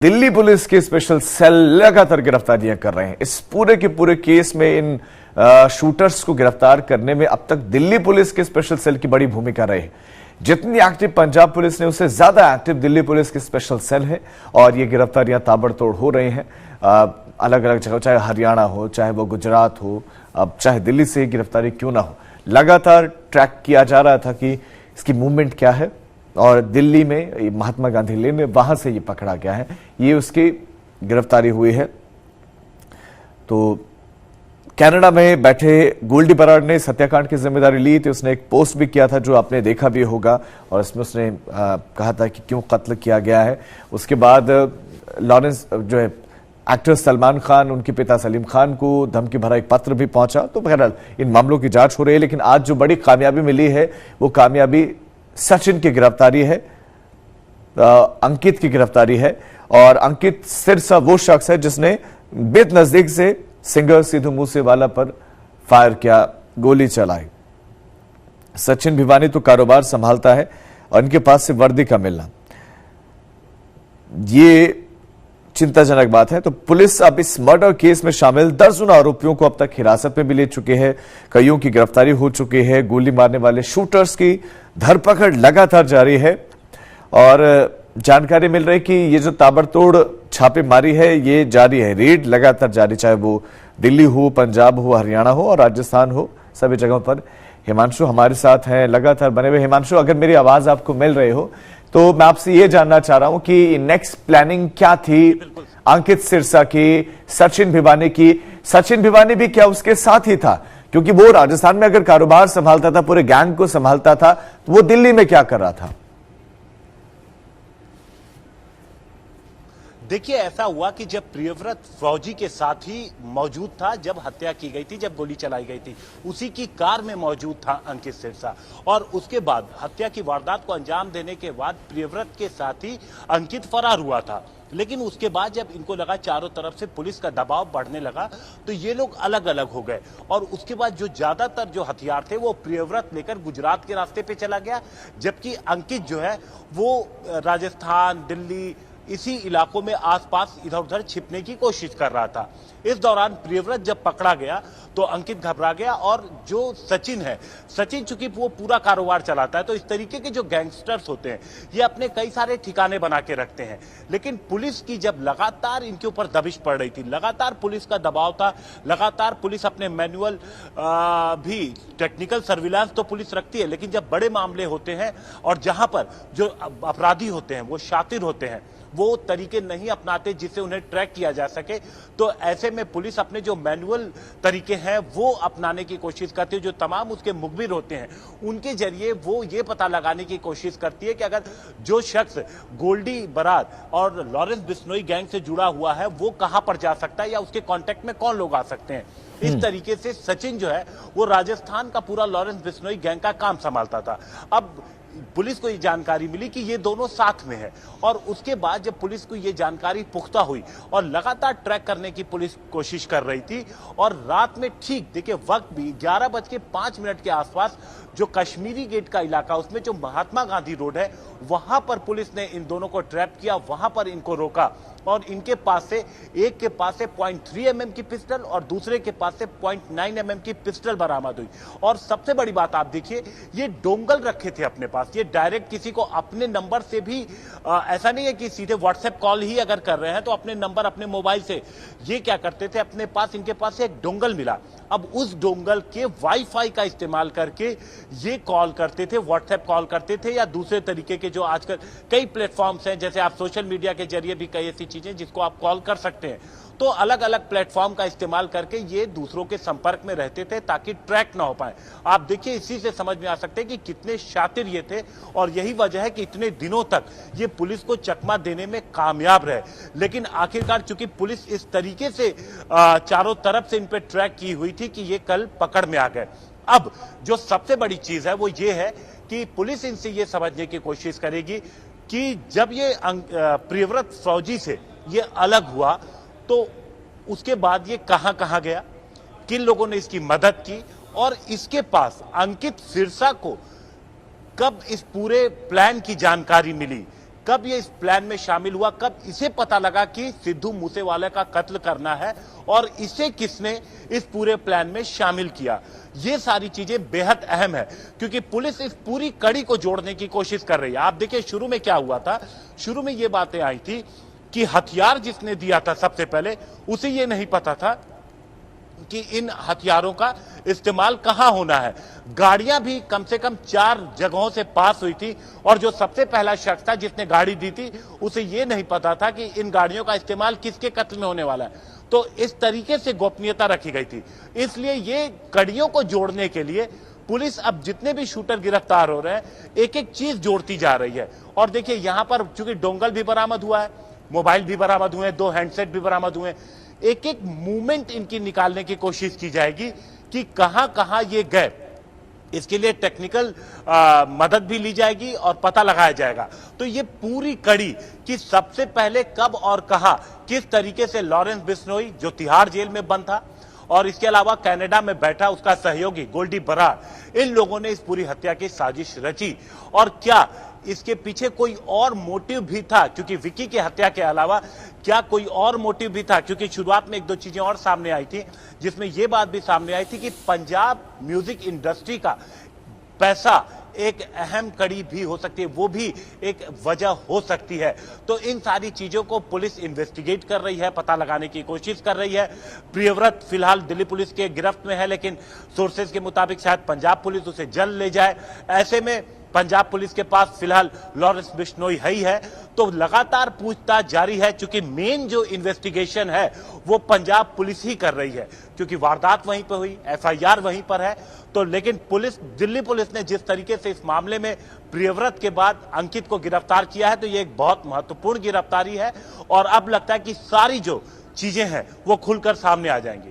Delhi police के special cell लगातार गिरफ्तारियां कर रहे हैं। इस पूरे के पूरे केस में इन शूटर्स को गिरफ्तार करने में अब तक दिल्ली पुलिस के स्पेशल सेल की बड़ी भूमिका रही है। जितनी एक्टिव पंजाब पुलिस ने उससे ज्यादा एक्टिव दिल्ली पुलिस की स्पेशल सेल है और ये गिरफ्तारियां ताबड़तोड़ हो रही हैं। अलग अलग जगह, चाहे हरियाणा हो, चाहे वो गुजरात हो, अब चाहे दिल्ली से गिरफ्तारी क्यों ना हो, लगातार ट्रैक किया जा रहा था कि इसकी मूवमेंट क्या है और दिल्ली में महात्मा गांधी लेन में वहां से ये पकड़ा गया है, ये उसकी गिरफ्तारी हुई है। तो कनाडा में बैठे गोल्डी बराड़ ने इस हत्याकांड की जिम्मेदारी ली थी। उसने एक पोस्ट भी किया था जो आपने देखा भी होगा और इसमें उसने कहा था कि क्यों कत्ल किया गया है। उसके बाद लॉरेंस जो है एक्टर सलमान खान, उनके पिता सलीम खान को धमकी भरा एक पत्र भी पहुंचा। तो बहरहाल इन मामलों की जांच हो रही है, लेकिन आज जो बड़ी कामयाबी मिली है वो कामयाबी सचिन की गिरफ्तारी है, अंकित की गिरफ्तारी है। और अंकित सिरसा वो शख्स है जिसने बेहद नजदीक से सिंगर सिद्धू मूसेवाला पर फायर किया, गोली चलाई। सचिन भिवानी तो कारोबार संभालता है और इनके पास से वर्दी का मिलना, ये चिंताजनक बात है। तो पुलिस अब इस मर्डर केस में शामिल दर्जनों आरोपियों को अब तक हिरासत में भी ले चुके हैं। कईयों की गिरफ्तारी हो चुकी है। गोली मारने वाले शूटर्स की धरपकड़ लगातार जारी है और जानकारी मिल रही है कि ये जो ताबड़तोड़ छापेमारी है ये जारी है, रेड लगातार जारी, चाहे वो दिल्ली हो, पंजाब हो, हरियाणा हो और राजस्थान हो, सभी जगहों पर। हिमांशु हमारे साथ हैं, लगातार बने हुए। हिमांशु, अगर मेरी आवाज आपको मिल रही हो तो मैं आपसे ये जानना चाह रहा हूं कि नेक्स्ट प्लानिंग क्या थी अंकित सिरसा की, सचिन भिवानी की। सचिन भिवानी भी क्या उसके साथ ही था? क्योंकि वो राजस्थान में अगर कारोबार संभालता था, पूरे गैंग को संभालता था, तो वो दिल्ली में क्या कर रहा था? देखिए, ऐसा हुआ कि जब प्रियव्रत फौजी के साथ ही मौजूद था जब हत्या की गई थी, जब गोली चलाई गई थी, उसी की कार में मौजूद था अंकित सिरसा। और उसके बाद हत्या की वारदात को अंजाम देने के बाद प्रियव्रत के साथ ही अंकित फरार हुआ था। लेकिन उसके बाद जब इनको लगा चारों तरफ से पुलिस का दबाव बढ़ने लगा तो ये लोग अलग अलग हो गए। और उसके बाद जो ज्यादातर जो हथियार थे वो प्रियव्रत लेकर गुजरात के रास्ते पे चला गया, जबकि अंकित जो है वो राजस्थान, दिल्ली, इसी इलाकों में आसपास इधर उधर छिपने की कोशिश कर रहा था। इस दौरान प्रियव्रत जब पकड़ा गया तो अंकित घबरा गया और जो सचिन है, सचिन चूंकि वो पूरा कारोबार चलाता है, तो इस तरीके के जो गैंगस्टर्स होते हैं ये अपने कई सारे ठिकाने बना के रखते हैं। लेकिन पुलिस की जब लगातार इनके ऊपर दबिश पड़ रही थी, लगातार पुलिस का दबाव था, लगातार पुलिस अपने मैनुअल भी टेक्निकल सर्विलांस तो पुलिस रखती है, लेकिन जब बड़े मामले होते हैं और जहां पर जो अपराधी होते हैं वो शातिर होते हैं, वो तरीके नहीं अपनाते जिससे उन्हें ट्रैक किया जा सके, तो ऐसे में पुलिस अपने जो मैनुअल तरीके हैं वो अपनाने की कोशिश करती है। जो तमाम उसके मुखबिर होते हैं उनके जरिए वो ये पता लगाने की कोशिश करती है कि अगर जो शख्स गोल्डी बराड़ और लॉरेंस बिश्नोई गैंग से जुड़ा हुआ है वो कहां पर जा सकता है या उसके कांटेक्ट में कौन लोग आ सकते हैं। इस तरीके से सचिन जो है वो राजस्थान का पूरा लॉरेंस बिश्नोई गैंग का काम संभालता था। अब पुलिस को ये जानकारी मिली कि ये दोनों साथ में है और उसके बाद जब पुलिस को ये जानकारी पुख्ता हुई और लगातार ट्रैक करने की पुलिस कोशिश कर रही थी और रात में ठीक देखिए वक्त भी 11:05 के आसपास जो कश्मीरी गेट का इलाका, उसमें जो महात्मा गांधी रोड है, वहां पर पुलिस ने इन दोनों को ट्रैप किया, वहां पर इनको रोका और इनके पास से एक के पास से 0.3 mm की पिस्टल और दूसरे के पास से 0.9 mm की पिस्टल बरामद हुई। और सबसे बड़ी बात आप देखिए, ये डोंगल रखे थे अपने पास। ये डायरेक्ट किसी को अपने नंबर से भी ऐसा नहीं है कि सीधे व्हाट्सएप कॉल ही अगर कर रहे हैं तो अपने नंबर अपने मोबाइल से ये क्या करते थे, अपने पास इनके पास से एक डोंगल मिला। अब उस डोंगल के वाईफाई का इस्तेमाल करके ये कॉल करते थे, व्हाट्सएप कॉल करते थे या दूसरे तरीके के जो आजकल कई प्लेटफॉर्म्स हैं, जैसे आप सोशल मीडिया के जरिए भी कई ऐसी चीजें जिसको आप कॉल कर सकते हैं, तो अलग अलग प्लेटफॉर्म का इस्तेमाल करके ये दूसरों के संपर्क में रहते थे ताकि ट्रैक ना हो पाए। आप देखिए, इसी से समझ में आ सकते हैं कि कितने शातिर ये थे और यही वजह है कि इतने दिनों तक ये पुलिस को चकमा देने में कामयाब रहे। लेकिन आखिरकार चूंकि पुलिस इस तरीके से चारों तरफ से इन पे ट्रैक की हुई थी कि ये कल पकड़ में आ गए। अब जो सबसे बड़ी चीज है वो ये है कि पुलिस इनसे ये समझने की कोशिश करेगी कि जब ये प्रियव्रत फौजी से ये अलग हुआ तो उसके बाद ये कहां कहां गया, किन लोगों ने इसकी मदद की और इसके पास अंकित सिरसा को कब इस पूरे प्लान की जानकारी मिली, कब ये इस प्लान में शामिल हुआ, कब इसे पता लगा कि सिद्धू मूसेवाले का कत्ल करना है और इसे किसने इस पूरे प्लान में शामिल किया। ये सारी चीजें बेहद अहम है क्योंकि पुलिस इस पूरी कड़ी को जोड़ने की कोशिश कर रही है। आप देखिए शुरू में क्या हुआ था, शुरू में ये बातें आई थी कि हथियार जिसने दिया था सबसे पहले उसे ये नहीं पता था कि इन हथियारों का इस्तेमाल कहां होना है। गाड़ियां भी कम से कम 4 जगहों से पास हुई थी और जो सबसे पहला शख्स था जिसने गाड़ी दी थी उसे यह नहीं पता था कि इन गाड़ियों का इस्तेमाल किसके कत्ल में होने वाला है। तो इस तरीके से गोपनीयता रखी गई थी। इसलिए ये कड़ियों को जोड़ने के लिए पुलिस अब जितने भी शूटर गिरफ्तार हो रहे हैं एक एक चीज जोड़ती जा रही है। और देखिए यहां पर चूंकि डोंगल भी बरामद हुआ है, मोबाइल भी बरामद हुए, 2 हैंडसेट भी बरामद हुए, एक एक मूवमेंट इनकी निकालने की कोशिश की जाएगी कि कहां कहां ये गए। इसके लिए टेक्निकल मदद भी ली जाएगी और पता लगाया जाएगा। तो ये पूरी कड़ी कि सबसे पहले कब और कहां किस तरीके से लॉरेंस बिश्नोई जो तिहाड़ जेल में बंद था और इसके अलावा कनाडा में बैठा उसका सहयोगी गोल्डी बरार, इन लोगों ने इस पूरी हत्या की साजिश रची और क्या इसके पीछे कोई और मोटिव भी था, क्योंकि विक्की की हत्या के अलावा क्या कोई और मोटिव भी था। क्योंकि शुरुआत में 1-2 चीजें और सामने आई थी जिसमें यह बात भी सामने आई थी कि पंजाब म्यूजिक इंडस्ट्री का पैसा एक अहम कड़ी भी हो सकती है, वो भी एक वजह हो सकती है। तो इन सारी चीजों को पुलिस इन्वेस्टिगेट कर रही है, पता लगाने की कोशिश कर रही है। प्रियव्रत फिलहाल दिल्ली पुलिस के गिरफ्त में है, लेकिन सोर्सेज के मुताबिक शायद पंजाब पुलिस उसे जल्द ले जाए। ऐसे में पंजाब पुलिस के पास फिलहाल लॉरेंस बिश्नोई है ही है, तो लगातार पूछताछ जारी है। चूंकि मेन जो इन्वेस्टिगेशन है वो पंजाब पुलिस ही कर रही है क्योंकि वारदात वहीं पर हुई, एफआईआर वहीं पर है। तो लेकिन पुलिस, दिल्ली पुलिस ने जिस तरीके से इस मामले में प्रियव्रत के बाद अंकित को गिरफ्तार किया है तो ये एक बहुत महत्वपूर्ण गिरफ्तारी है और अब लगता है कि सारी जो चीजें हैं वो खुलकर सामने आ जाएंगी।